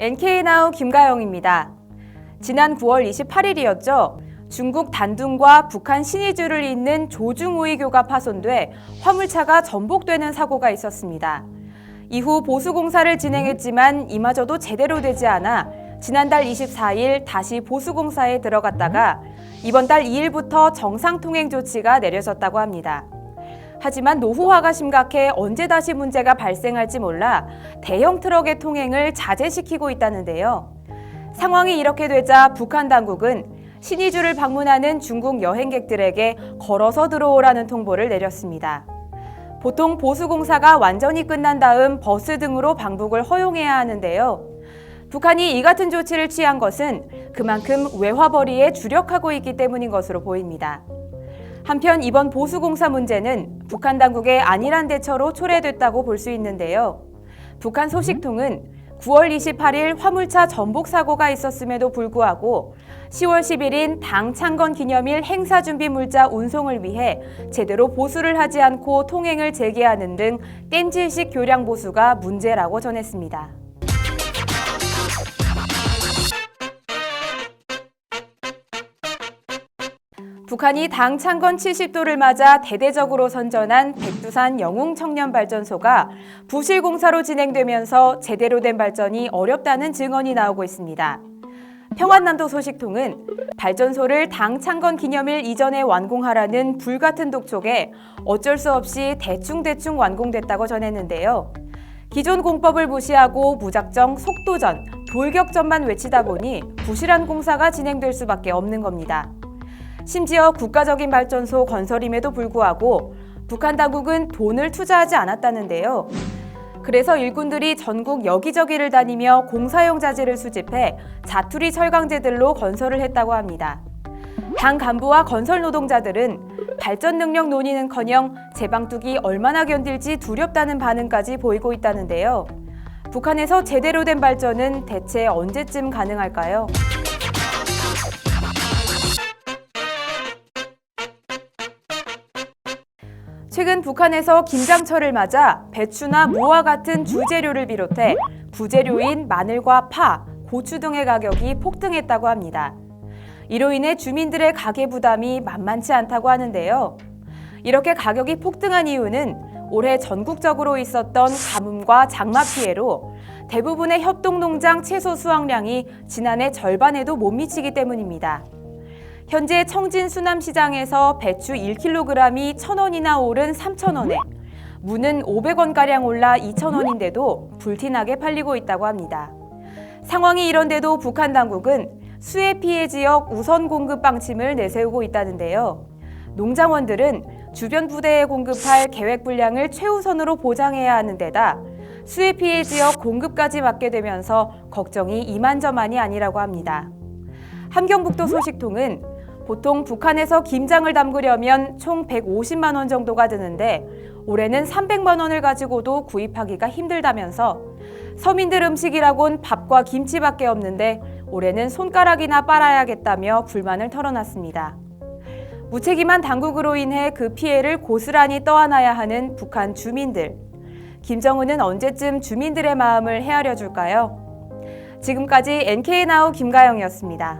NK나우 김가영입니다. 지난 9월 28일이었죠. 중국 단둥과 북한 신의주를 잇는 조중우이교가 파손돼 화물차가 전복되는 사고가 있었습니다. 이후 보수공사를 진행했지만 이마저도 제대로 되지 않아 지난달 24일 다시 보수공사에 들어갔다가 이번 달 2일부터 정상통행 조치가 내려졌다고 합니다. 하지만 노후화가 심각해 언제 다시 문제가 발생할지 몰라 대형 트럭의 통행을 자제시키고 있다는데요. 상황이 이렇게 되자 북한 당국은 신의주를 방문하는 중국 여행객들에게 걸어서 들어오라는 통보를 내렸습니다. 보통 보수공사가 완전히 끝난 다음 버스 등으로 방북을 허용해야 하는데요. 북한이 이 같은 조치를 취한 것은 그만큼 외화벌이에 주력하고 있기 때문인 것으로 보입니다. 한편 이번 보수공사 문제는 북한 당국의 안일한 대처로 초래됐다고 볼 수 있는데요. 북한 소식통은 9월 28일 화물차 전복 사고가 있었음에도 불구하고 10월 10일인 당 창건 기념일 행사 준비 물자 운송을 위해 제대로 보수를 하지 않고 통행을 재개하는 등 땜질식 교량 보수가 문제라고 전했습니다. 북한이 당 창건 70도를 맞아 대대적으로 선전한 백두산 영웅청년발전소가 부실 공사로 진행되면서 제대로 된 발전이 어렵다는 증언이 나오고 있습니다. 평안남도 소식통은 발전소를 당 창건 기념일 이전에 완공하라는 불같은 독촉에 어쩔 수 없이 대충 완공됐다고 전했는데요. 기존 공법을 무시하고 무작정 속도전, 돌격전만 외치다 보니 부실한 공사가 진행될 수밖에 없는 겁니다. 심지어 국가적인 발전소 건설임에도 불구하고 북한 당국은 돈을 투자하지 않았다는데요. 그래서 일꾼들이 전국 여기저기를 다니며 공사용 자재를 수집해 자투리 철강제들로 건설을 했다고 합니다. 당 간부와 건설 노동자들은 발전 능력 논의는커녕 제방뚝이 얼마나 견딜지 두렵다는 반응까지 보이고 있다는데요. 북한에서 제대로 된 발전은 대체 언제쯤 가능할까요? 최근 북한에서 김장철을 맞아 배추나 무와 같은 주재료를 비롯해 부재료인 마늘과 파, 고추 등의 가격이 폭등했다고 합니다. 이로 인해 주민들의 가계 부담이 만만치 않다고 하는데요. 이렇게 가격이 폭등한 이유는 올해 전국적으로 있었던 가뭄과 장마 피해로 대부분의 협동농장 채소 수확량이 지난해 절반에도 못 미치기 때문입니다. 현재 청진 수남시장에서 배추 1kg이 1,000원이나 오른 3,000원에 무는 500원가량 올라 2,000원인데도 불티나게 팔리고 있다고 합니다. 상황이 이런데도 북한 당국은 수해 피해 지역 우선 공급 방침을 내세우고 있다는데요. 농장원들은 주변 부대에 공급할 계획 분량을 최우선으로 보장해야 하는 데다 수해 피해 지역 공급까지 맡게 되면서 걱정이 이만저만이 아니라고 합니다. 함경북도 소식통은 보통 북한에서 김장을 담그려면 총 150만 원 정도가 드는데 올해는 300만 원을 가지고도 구입하기가 힘들다면서 서민들 음식이라곤 밥과 김치밖에 없는데 올해는 손가락이나 빨아야겠다며 불만을 털어놨습니다. 무책임한 당국으로 인해 그 피해를 고스란히 떠안아야 하는 북한 주민들. 김정은은 언제쯤 주민들의 마음을 헤아려 줄까요? 지금까지 NK나우 김가영이었습니다.